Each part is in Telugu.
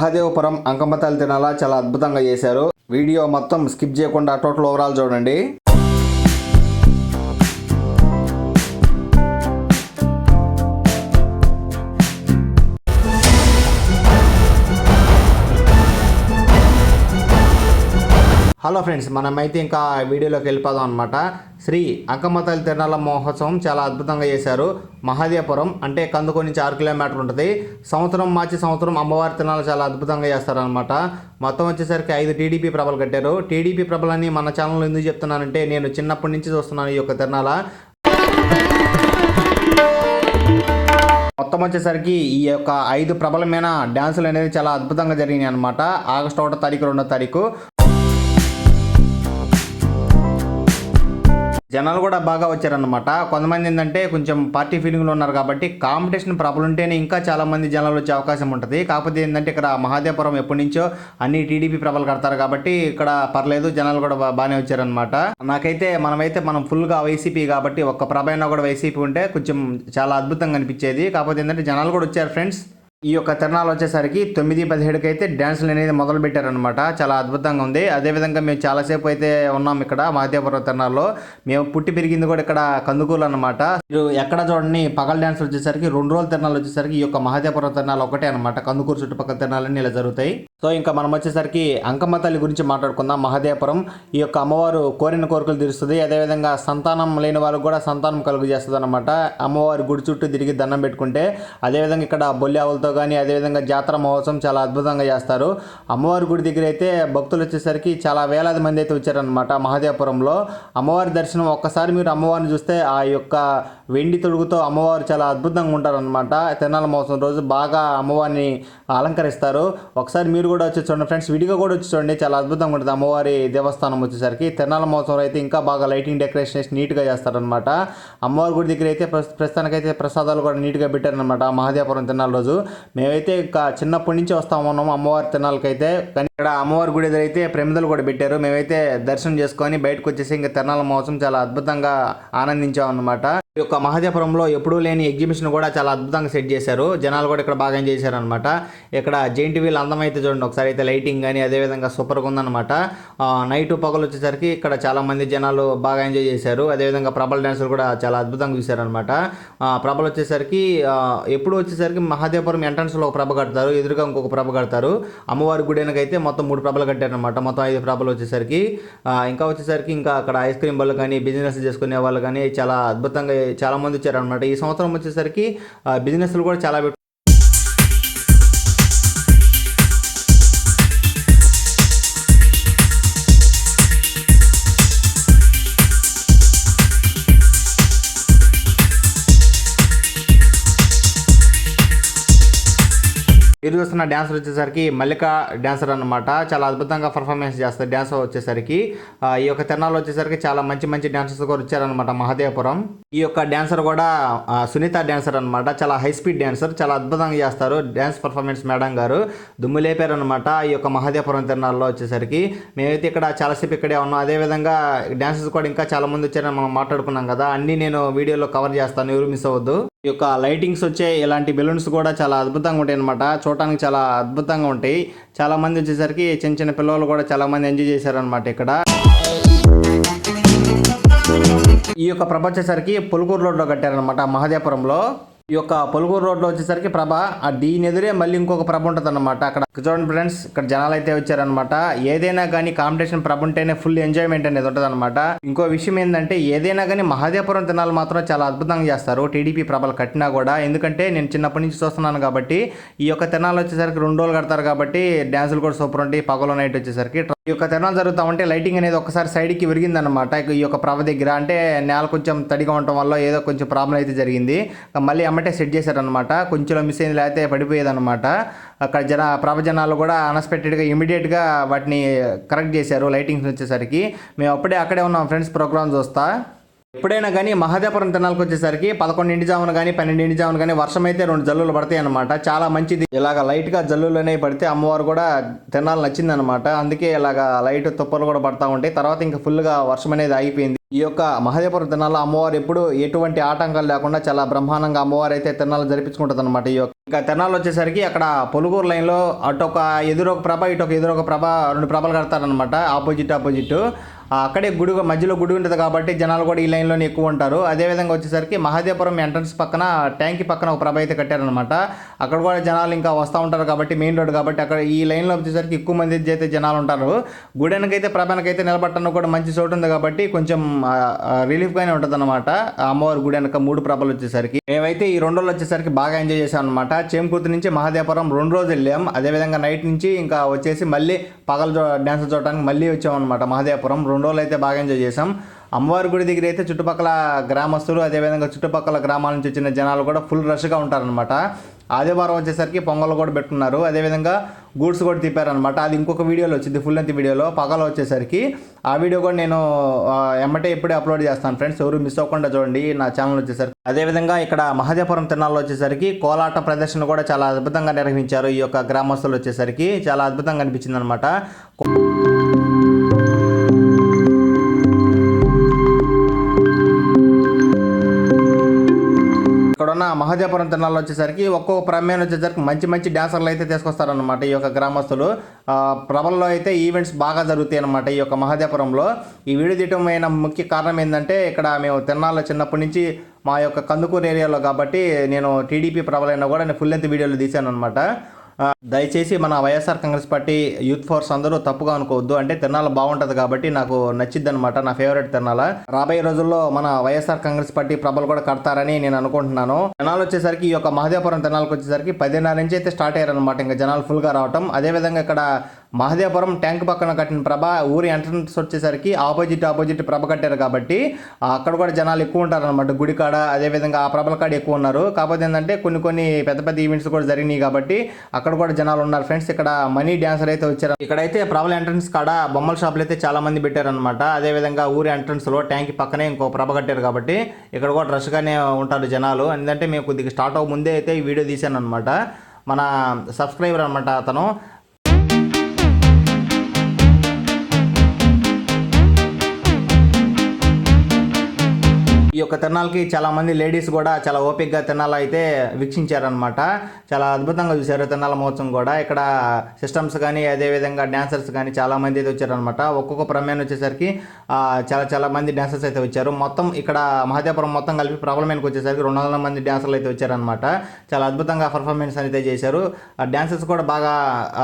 మహాదేవపురం అంకమ్మతల్లి తినాల చాలా అద్భుతంగా చేశారు. వీడియో మొత్తం స్కిప్ చేయకుండా టోటల్ ఓవరాల్ చూడండి. హలో ఫ్రెండ్స్, మనమైతే ఇంకా వీడియోలోకి వెళ్ళిపోదాం అనమాట. శ్రీ అంకమ్మతల్లి తిరునాళ్ళ మహోత్సవం చాలా అద్భుతంగా చేశారు. మహాదేవపురం అంటే కందుకూరు నుంచి 6 కిలోమీటర్లు ఉంటుంది. సంవత్సరం మార్చి సంవత్సరం అమ్మవారి తిరునాళ్ళు చాలా అద్భుతంగా చేస్తారనమాట. మొత్తం వచ్చేసరికి 5 టీడీపీ ప్రభలు కట్టారు. టీడీపీ ప్రభలని మన ఛానల్లో ఎందుకు చెప్తున్నానంటే, నేను చిన్నప్పటి నుంచి చూస్తున్నాను ఈ యొక్క తిరునాళ్ళ. మొత్తం వచ్చేసరికి ఈ యొక్క 5 ప్రభల మీద డ్యాన్సులు అనేది చాలా అద్భుతంగా జరిగినాయి అనమాట. ఆగస్టు 1వ తారీఖు 2వ తారీఖు జనాలు కూడా బాగా వచ్చారనమాట. కొంతమంది ఏంటంటే కొంచెం పార్టీ ఫీలింగ్లో ఉన్నారు కాబట్టి కాంపిటీషన్ ప్రభలు ఉంటేనే ఇంకా చాలామంది జనాలు వచ్చే అవకాశం ఉంటుంది. కాకపోతే ఏంటంటే ఇక్కడ మహాదేవపురం ఎప్పటి నుంచో అన్ని టీడీపీ ప్రభలు కడతారు కాబట్టి ఇక్కడ పర్లేదు, జనాలు కూడా బాగానే వచ్చారనమాట. నాకైతే మనం ఫుల్గా వైసీపీ కాబట్టి ఒక్క ప్రభ అయినా కూడా వైసీపీ ఉంటే కొంచెం చాలా అద్భుతంగా అనిపించేది. కాకపోతే ఏంటంటే జనాలు కూడా వచ్చారు ఫ్రెండ్స్. ఈ యొక్క తిరునాళ్ళు వచ్చేసరికి 9:17కి అయితే డ్యాన్సులు అనేది మొదలు పెట్టారనమాట. చాలా అద్భుతంగా ఉంది. అదేవిధంగా మేము చాలాసేపు అయితే ఉన్నాం ఇక్కడ మహాదేవపురం తిరునాళ్ళలో. మేము పుట్టి పెరిగింది కూడా ఇక్కడ కందుకూరు అనమాట. మీరు ఎక్కడ చూడండి, పగల డ్యాన్స్ వచ్చేసరికి 2 రోజుల తిరునాళ్ళు వచ్చేసరికి ఈ యొక్క మహాదేవపురం తిరునాళ్ళు ఒకటే అనమాట. కందుకూరు చుట్టుపక్కల తిరునాళ్ళని ఇలా జరుగుతాయి. సో ఇంకా మనం వచ్చేసరికి అంకమ్మ తల్లి గురించి మాట్లాడుకుందాం. మహాదేవపురం ఈ యొక్క అమ్మవారు కోరిన కోరికలు తీరుస్తుంది. అదేవిధంగా సంతానం లేని వాళ్ళకు కూడా సంతానం కలుగు చేస్తుంది అనమాట. అమ్మవారి గుడి చుట్టూ తిరిగి దండం పెట్టుకుంటే. అదేవిధంగా ఇక్కడ బొల్లావులతో కానీ అదేవిధంగా జాతర మహోత్సవం చాలా అద్భుతంగా చేస్తారు. అమ్మవారి గుడి దగ్గర అయితే భక్తులు వచ్చేసరికి చాలా వేలాది మంది అయితే వచ్చారనమాట. మహాదేవపురంలో అమ్మవారి దర్శనం ఒక్కసారి మీరు అమ్మవారిని చూస్తే ఆ యొక్క వెండి తొడుగుతో అమ్మవారు చాలా అద్భుతంగా ఉంటారనమాట. తిరునాళ్ళ మహోత్సవం రోజు బాగా అమ్మవారిని అలంకరిస్తారు. ఒకసారి మీరు కూడా వచ్చి చూడండి ఫ్రెండ్స్, విడిగా కూడా వచ్చి చూడండి, చాలా అద్భుతంగా ఉంటుంది అమ్మవారి దేవస్థానం వచ్చేసరికి. తిరునాళ్ళ మహోత్సవం అయితే ఇంకా బాగా లైటింగ్ డెకరేషన్ చేసి నీట్గా చేస్తారనమాట. అమ్మవారి గుడి దగ్గర అయితే ప్రస్తుతానికైతే ప్రసాదాలు కూడా నీట్గా పెట్టారనమాట మహాదేవపురం తిరునాళ్ళ రోజు. మేమైతే ఇంకా చిన్నప్పటి నుంచి వస్తా ఉన్నాము అమ్మవారి తిరునాళ్ళకైతే. కానీ ఇక్కడ అమ్మవారి గుడి దగ్గర అయితే ప్రమిదలు కూడా పెట్టారు. మేమైతే దర్శనం చేసుకొని బయటకు వచ్చేసి ఇంకా తిరునాళ్ళ మహోత్సవం చాలా అద్భుతంగా ఆనందించాం అనమాట. ఈ యొక్క మహాదేవపురంలో ఎప్పుడూ లేని ఎగ్జిబిషన్ కూడా చాలా అద్భుతంగా సెట్ చేశారు. జనాలు కూడా ఇక్కడ బాగా ఎంజాయ్ చేశారనమాట. ఇక్కడ జెయింట్ వీల్ అందం అయితే చూడండి ఒకసారి, అయితే లైటింగ్ కానీ అదేవిధంగా సూపర్గా ఉందన్నమాట. నైట్ పగలు వచ్చేసరికి ఇక్కడ చాలా మంది జనాలు బాగా ఎంజాయ్ చేశారు. అదేవిధంగా ప్రభల డ్యాన్సులు కూడా చాలా అద్భుతంగా చూశారనమాట. ప్రభలు వచ్చేసరికి ఎప్పుడు వచ్చేసరికి మహాదేవపురం ఎంట్రన్స్లో ఒక ప్రభ కడతారు, ఎదురుగా ఇంకొక ప్రభ కడతారు. అమ్మవారి గుడినకైతే మొత్తం 3 ప్రభలు కట్టారనమాట. మొత్తం 5 ప్రభలు వచ్చేసరికి ఇంకా వచ్చేసరికి ఇంకా అక్కడ ఐస్ క్రీమ్ వాళ్ళు కానీ బిజినెస్ చేసుకునే వాళ్ళు కానీ చాలా అద్భుతంగా చాలా మంది వచ్చారనమాట. ఈ సంవత్సరం వచ్చేసరికి బిజినెస్లు కూడా చాలా మీరు చూస్తున్న డ్యాన్సర్ వచ్చేసరికి మల్లిక డ్యాన్సర్ అనమాట. చాలా అద్భుతంగా పర్ఫార్మెన్స్ చేస్తారు డ్యాన్స్ వచ్చేసరికి. ఈ యొక్క తిరునాళ్ళు వచ్చేసరికి చాలా మంచి డ్యాన్సర్స్ కూడా వచ్చారనమాట మహాదేవపురం. ఈ యొక్క డ్యాన్సర్ కూడా సునీత డ్యాన్సర్ అనమాట. చాలా హై స్పీడ్ డ్యాన్సర్, చాలా అద్భుతంగా చేస్తారు డ్యాన్స్ పర్ఫార్మెన్స్. మేడం గారు దుమ్ము లేపారు అనమాట ఈ యొక్క మహాదేవపురం తిరునాళ్ళలో వచ్చేసరికి. మేమైతే ఇక్కడ చాలాసేపు ఇక్కడే ఉన్నాం. అదేవిధంగా డ్యాన్సర్స్ కూడా ఇంకా చాలా మంది వచ్చారని మనం మాట్లాడుకున్నాం కదా, అన్నీ నేను వీడియోలో కవర్ చేస్తాను, ఎవరు మిస్ అవ్వద్దు. ఈ యొక్క లైటింగ్స్ వచ్చే ఇలాంటి బెలూన్స్ కూడా చాలా అద్భుతంగా ఉంటాయి అనమాట. చూడటానికి చాలా అద్భుతంగా ఉంటాయి. చాలా మంది వచ్చేసరికి చిన్న పిల్లలు కూడా చాలా మంది ఎంజాయ్ చేశారనమాట ఇక్కడ. ఈ యొక్క ప్రభ వచ్చేసరికి పొలుకూరు రోడ్లో కట్టారనమాట మహాదేవపురంలో. ఈ యొక్క పొలుకూరు రోడ్లో వచ్చేసరికి ప్రభ, దీని ఎదురే మళ్ళీ ఇంకొక ప్రభ ఉంటుంది అనమాట. అక్కడ చూడండి ఫ్రెండ్స్, ఇక్కడ జనాలు అయితే వచ్చారనమాట. ఏదైనా కానీ కాంపిటీషన్ ప్రభ ఉంటేనే ఫుల్ ఎంజాయ్మెంట్ అనేది ఉంటుంది అనమాట. ఇంకో విషయం ఏంటంటే, ఏదైనా కానీ మహాదేవపురం తిరునాళ్ళు మాత్రం చాలా అద్భుతంగా చేస్తారు టీడీపీ ప్రభలు కట్టినా కూడా. ఎందుకంటే నేను చిన్నప్పటి నుంచి చూస్తున్నాను కాబట్టి. ఈ యొక్క తిరునాళ్ళు వచ్చేసరికి 2 రోజులు కడతారు కాబట్టి డ్యాన్సులు కూడా సూపర్ ఉంటాయి. పగలు నైట్ వచ్చేసరికి ఈ యొక్క తిరునాళ్ళు జరుగుతూ ఉంటే లైటింగ్ అనేది ఒకసారి సైడ్కి విరిగిందనమాట. ఈ యొక్క ప్రభ దగ్గర అంటే నేల కొంచెం తడిగా ఉండటం వల్ల ఏదో కొంచెం ప్రాబ్లం అయితే జరిగింది. మళ్ళీ అమ్మటే సెట్ చేశారనమాట. కొంచెం మిస్ అయింది, లేకపోతే పడిపోయేదన్నమాట. అక్కడ ప్రభ జనాలు కూడా అన్ఎక్స్పెక్టెడ్గా ఇమీడియట్గా వాటిని కరెక్ట్ చేశారు లైటింగ్స్ వచ్చేసరికి. మేము అక్కడే ఉన్నాం ఫ్రెండ్స్ ప్రోగ్రామ్ చూస్తా. ఎప్పుడైనా కానీ మహాదేవపురం తిరునాళ్ళకి వచ్చేసరికి 11 జామున కానీ 12 జామున కానీ వర్షం అయితే 2 జల్లులు పడతాయి అనమాట. చాలా మంచిది. ఇలాగ లైట్గా జల్లులనే పడితే అమ్మవారు కూడా తిరునాళ్ళు నచ్చింది అనమాట. అందుకే ఇలాగ లైట్ తుప్పలు కూడా పడతా ఉంటాయి. తర్వాత ఇంకా ఫుల్గా వర్షం అనేది ఆగిపోయింది. ఈ యొక్క మహదేవపురం తిరునాళ్ళ అమ్మవారు ఎప్పుడు ఎటువంటి ఆటంకాలు లేకుండా చాలా బ్రహ్మాండంగా అమ్మవారు అయితే తిరునాళ్ళు జరిపించుకుంటుంది అనమాట. ఈ యొక్క ఇంకా తిరునాళ్ళు వచ్చేసరికి అక్కడ పొలుగూరు లైన్లో అటు ఒక ఎదురొక ప్రభ ఇటు ఒక ఎదురొక ప్రభ 2 ప్రభలు కడతారనమాట, ఆపోజిట్. అక్కడే గుడి మధ్యలో గుడి ఉంటుంది కాబట్టి జనాలు కూడా ఈ లైన్లోనే ఎక్కువ ఉంటారు. అదేవిధంగా వచ్చేసరికి మహాదేవపురం ఎంట్రన్స్ పక్కన ట్యాంక్ పక్కన ఒక ప్రభ అయితే కట్టారనమాట. అక్కడ కూడా జనాలు ఇంకా వస్తూ ఉంటారు కాబట్టి మెయిన్ రోడ్ కాబట్టి అక్కడ ఈ లైన్లో వచ్చేసరికి ఎక్కువ మంది అయితే జనాలు ఉంటారు. గుడెనకైతే ప్రభానికైతే నిలబట్టడానికి కూడా మంచి చోటు ఉంది కాబట్టి కొంచెం రిలీఫ్గానే ఉంటుంది అనమాట. అమ్మవారి గుడి వెనక 3 ప్రభలు వచ్చేసరికి మేమైతే ఈ 2 రోజులు వచ్చేసరికి బాగా ఎంజాయ్ చేసాం అనమాట. చేమకుర్తి నుంచి మహాదేవపురం 2 రోజులు వెళ్ళాం. అదేవిధంగా నైట్ నుంచి ఇంకా వచ్చేసి మళ్ళీ పగలు డ్యాన్స్ చూడడానికి మళ్ళీ వచ్చాం అనమాట మహాదేవపురం. 2 రోజులు అయితే బాగా ఎంజాయ్ చేసాం. అమ్మవారి గుడి దగ్గర అయితే చుట్టుపక్కల గ్రామస్తులు అదేవిధంగా చుట్టుపక్కల గ్రామాల నుంచి వచ్చిన జనాలు కూడా ఫుల్ రష్గా ఉంటారనమాట. ఆదివారం వచ్చేసరికి పొంగల్ కూడా పెట్టుకున్నారు, అదేవిధంగా గూడ్స్ కూడా తిప్పారనమాట. అది ఇంకొక వీడియోలో వచ్చింది, ఫుల్ లెంత్ వీడియోలో. పగలు వచ్చేసరికి ఆ వీడియో కూడా నేను ఎమ్మటే ఎప్పుడే అప్లోడ్ చేస్తాను ఫ్రెండ్స్, ఎవరు మిస్ అవ్వకుండా చూడండి నా ఛానల్ వచ్చేసరికి. అదేవిధంగా ఇక్కడ మహాదేవపురం తిరునాళ్ళలో వచ్చేసరికి కోలాట ప్రదర్శన కూడా చాలా అద్భుతంగా నిర్వహించారు. ఈ యొక్క గ్రామస్తులు వచ్చేసరికి చాలా అద్భుతంగా అనిపించింది అనమాట. ఇక్కడున్న మహాదేవపురం తిరునాళ్ళు వచ్చేసరికి ఒక్కొక్క ప్రమేయం వచ్చేసరికి మంచి మంచి డ్యాన్సర్లు అయితే తీసుకొస్తారనమాట ఈ యొక్క గ్రామస్తులు. ప్రభల్లో అయితే ఈవెంట్స్ బాగా జరుగుతాయి అనమాట ఈ యొక్క మహాదేవపురంలో. ఈ వీడియో తీయటం ముఖ్య కారణం ఏంటంటే ఇక్కడ మేము తిరునాళ్ళలో చిన్నప్పటి నుంచి మా యొక్క కందుకూరు ఏరియాలో కాబట్టి నేను టీడీపీ ప్రభలైనా కూడా నేను ఫుల్ లెంత్ వీడియోలు తీశాను అనమాట. దయచేసి మన YSR Congress party youth force అందరూ తప్పుగా అనుకోవద్దు. అంటే తిరునాళ్ళ బాగుంటుంది కాబట్టి నాకు నచ్చిద్ది అనమాట, నా ఫేవరెట్ తిరునాళ్ళ. రాబోయే రోజుల్లో మన వైఎస్ఆర్ కాంగ్రెస్ పార్టీ ప్రభలు కూడా కడతారని నేను అనుకుంటున్నాను. జనాలు వచ్చేసరికి ఈ యొక్క మహాదేవపురం తిరునాళ్ళకి వచ్చేసరికి 10:30 నుంచి అయితే స్టార్ట్ అయ్యారనమాట ఇంకా జనాలు ఫుల్గా రావటం. అదేవిధంగా ఇక్కడ మహాదేవపురం ట్యాంక్ పక్కన కట్టిన ప్రభ ఊరి ఎంట్రన్స్ వచ్చేసరికి ఆపోజిట్ ప్రభ కట్టారు కాబట్టి అక్కడ కూడా జనాలు ఎక్కువ ఉంటారనమాట గుడి కాడ. అదేవిధంగా ఆ ప్రభల కాడ ఎక్కువ ఉన్నారు. కాకపోతే ఏంటంటే కొన్ని పెద్ద ఈవెంట్స్ కూడా జరిగినాయి కాబట్టి అక్కడ కూడా జనాలు ఉన్నారు ఫ్రెండ్స్. ఇక్కడ మనీ డ్యాన్సర్ అయితే వచ్చారు. ఇక్కడైతే ప్రభల ఎంట్రన్స్ కాడ బొమ్మల షాపులు అయితే చాలా మంది పెట్టారనమాట. అదేవిధంగా ఊరి ఎంట్రన్స్ లో ట్యాంక్ పక్కనే ఇంకో ప్రభ కట్టారు కాబట్టి ఇక్కడ కూడా రష్గానే ఉంటారు జనాలు. ఎందుకంటే మేము కొద్దిగా స్టార్ట్ అవ్వ ముందే అయితే ఈ వీడియో తీశాను అనమాట. మన సబ్స్క్రైబర్ అనమాట అతను. ఈ యొక్క తిరునాళ్ళకి చాలా మంది లేడీస్ కూడా చాలా ఓపికగా తిరునాళ్ళు అయితే వీక్షించారనమాట. చాలా అద్భుతంగా చూశారు తిరునాళ్ళ మహోత్సవం కూడా. ఇక్కడ సిస్టమ్స్ కానీ అదేవిధంగా డాన్సర్స్ కానీ చాలా మంది అయితే వచ్చారనమాట. ఒక్కొక్క ప్రమేయం వచ్చేసరికి చాలా మంది డాన్సర్స్ అయితే వచ్చారు. మొత్తం ఇక్కడ మహాదేవపురం మొత్తం కలిపి ప్రాబ్లమేనికి వచ్చేసరికి 200 మంది డాన్సర్లు అయితే వచ్చారనమాట. చాలా అద్భుతంగా పర్ఫార్మెన్స్ అయితే చేశారు. డాన్సర్స్ కూడా బాగా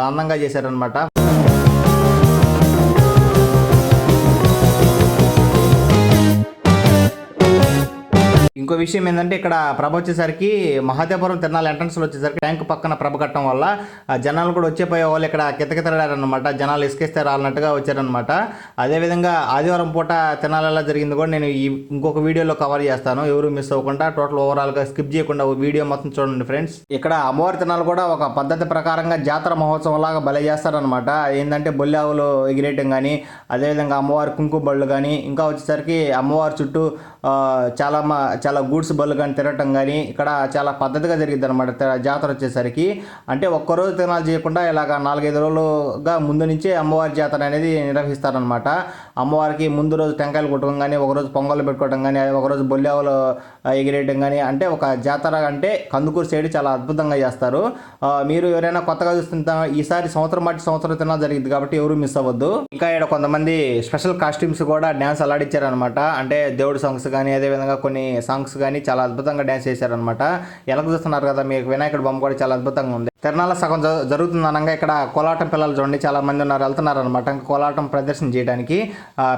అందంగా చేశారనమాట. ఇంకో విషయం ఏంటంటే ఇక్కడ ప్రభ వచ్చేసరికి మహాదేవపురం తిరునాళ్ళ ఎంట్రన్స్లో వచ్చేసరికి ట్యాంక్ పక్కన ప్రభ కట్టడం వల్ల జనాలు కూడా వచ్చేపోయే వాళ్ళు ఇక్కడ కితకితలాడారనమాట. జనాలు ఇసుకేస్తే రాలన్నట్టుగా వచ్చారనమాట. అదేవిధంగా ఆదివారం పూట తిరునాళ్ళ ఎలా జరిగింది కూడా నేను ఇంకొక వీడియోలో కవర్ చేస్తాను, ఎవరు మిస్ అవ్వకుండా టోటల్ ఓవరాల్గా స్కిప్ చేయకుండా వీడియో మొత్తం చూడండి ఫ్రెండ్స్. ఇక్కడ అమ్మవారి తిరునాళ్ళు కూడా ఒక పద్ధతి ప్రకారంగా జాతర మహోత్సవం లాగా భలే చేస్తారనమాట. ఏంటంటే బొల్లావులు ఎగిరేయటం కానీ అదేవిధంగా అమ్మవారి కుంకుమ బళ్ళు కానీ ఇంకా వచ్చేసరికి అమ్మవారి చుట్టూ చాలా గూడ్స్ బళ్ళు కానీ తిరగటం కానీ ఇక్కడ చాలా పద్ధతిగా జరిగింది అనమాట జాతర వచ్చేసరికి. అంటే ఒక్కరోజు తిరునాళ్ళు చేయకుండా ఇలాగ 4-5 రోజులుగా ముందు నుంచే అమ్మవారి జాతర అనేది నిర్వహిస్తారనమాట. అమ్మవారికి ముందు రోజు టెంకాయలు కొట్టడం కానీ, ఒకరోజు పొంగలు పెట్టుకోవడం కానీ, ఒకరోజు బొల్లావులు ఎగిరేయడం కానీ, అంటే ఒక జాతర అంటే కందుకూరు సైడ్ చాలా అద్భుతంగా చేస్తారు. మీరు ఎవరైనా కొత్తగా చూస్తుంటా ఈసారి సంవత్సరం తిరునాళ్ళు జరిగింది కాబట్టి ఎవరు మిస్ అవ్వద్దు. ఇంకా ఇక్కడ కొంతమంది స్పెషల్ కాస్ట్యూమ్స్ కూడా డ్యాన్స్ అలాడిచ్చారనమాట. అంటే దేవుడి సాంగ్స్ కానీ అదేవిధంగా కొన్ని సాంగ్స్ కానీ చాలా అద్భుతంగా డ్యాన్స్ చేశారనమాట. ఎలా చూస్తున్నారు కదా మీకు వినాయకుడి బొమ్మ కూడా చాలా అద్భుతంగా ఉంది. తిరునాళ్ళ సగం జరుగుతుంది అనగా ఇక్కడ కోలాటం పిల్లలు చూడండి చాలా మంది వెళ్తున్నారు అనమాట. ఇంకా కోలాటం ప్రదర్శన చేయడానికి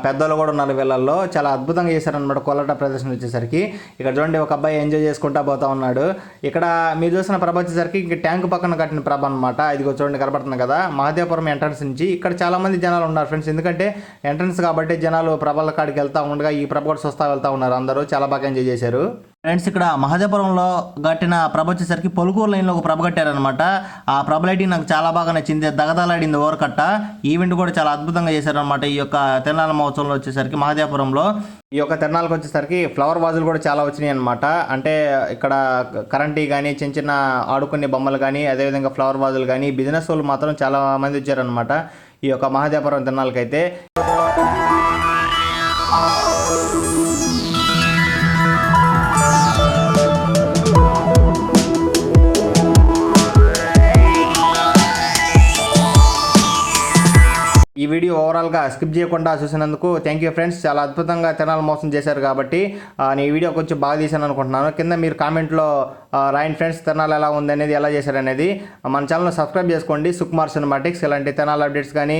పెద్దోళ్ళు కూడా ఉన్నారు వీళ్ళల్లో. చాలా అద్భుతంగా చేశారనమాట కోలాట ప్రదర్శన వచ్చేసరికి. ఇక్కడ చూడండి ఒక అబ్బాయి ఎంజాయ్ చేసుకుంటా పోతా ఉన్నాడు. ఇక్కడ మీరు చూసిన ప్రభ వచ్చేసరికి ఇంక ట్యాంక్ పక్కన కట్టిన ప్రభ అనమాట. ఇదిగో చూడండి కనబడుతుంది కదా మహాదేవపురం ఎంట్రన్స్ నుంచి. ఇక్కడ చాలా మంది జనాలు ఉన్నారు ఫ్రెండ్స్. ఎందుకంటే ఎంట్రన్స్ కాబట్టి జనాలు ప్రభల కాడికి వెళ్తా ఉండగా ఈ ప్రభ కూడా చూస్తా వెళ్తా ఉన్నారు. అందరూ చాలా బాగా ఎంజాయ్ చేశారు ఫ్రెండ్స్. ఇక్కడ మహాదేవపురంలో కట్టిన ప్రభ వచ్చేసరికి పొలుకూరు లైన్లో ఒక ప్రభ కట్టారనమాట. ఆ ప్రభ లైటింగ్ నాకు చాలా బాగా నచ్చింది. దగదలాడింది ఓరకట్ట. ఈవెంట్ కూడా చాలా అద్భుతంగా చేశారనమాట ఈ యొక్క తిరునాళ్ళ మహోత్సవంలో వచ్చేసరికి మహాదేవపురంలో. ఈ యొక్క తిరునాళ్ళకి వచ్చేసరికి ఫ్లవర్ వాజులు కూడా చాలా వచ్చినాయి అనమాట. అంటే ఇక్కడ కరెంటీ కానీ చిన్న ఆడుకునే బొమ్మలు కానీ అదేవిధంగా ఫ్లవర్ వాజులు కానీ బిజినెస్ వాళ్ళు మాత్రం చాలా మంది వచ్చారనమాట ఈ యొక్క మహాదేవపురం తిరునాళ్ళకి అయితే. ఈ వీడియో ఓవరాల్గా స్కిప్ చేయకుండా చూసినందుకు థ్యాంక్ యూ ఫ్రెండ్స్. చాలా అద్భుతంగా తెనాలి మోసం చేశారు కాబట్టి నేను ఈ వీడియో కొంచెం బాగా తీశాను అనుకుంటున్నాను. కింద మీరు కామెంట్లో రాయండి ఫ్రెండ్స్, తెనాలి ఎలా ఉంది అనేది, ఎలా చేశారనేది. మన ఛానల్ సబ్స్క్రైబ్ చేసుకోండి. సుకుమార్ సినిమాటిక్స్ ఇలాంటి తెనాలి అప్డేట్స్ కానీ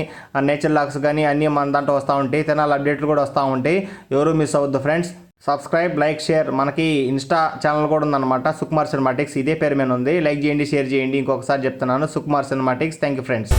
నేచర్ లాగ్స్ కానీ అన్నీ మన దాంట్లో వస్తూ ఉంటాయి. తెనాలి అప్డేట్లు కూడా వస్తూ ఉంటాయి. ఎవరు మిస్ అవ్వద్దు ఫ్రెండ్స్. Subscribe, like, share. మనకి ఇన్స్టా ఛానల్ కూడా ఉందన్నమాట, సుకుమార్ సినిమాటిక్స్. ఇదే పేరు మీద ఉంది. లైక్ చేయండి, షేర్ చేయండి. ఇంకొకసారి చెప్తున్నాను, Sukumar cinematics. Thank you friends.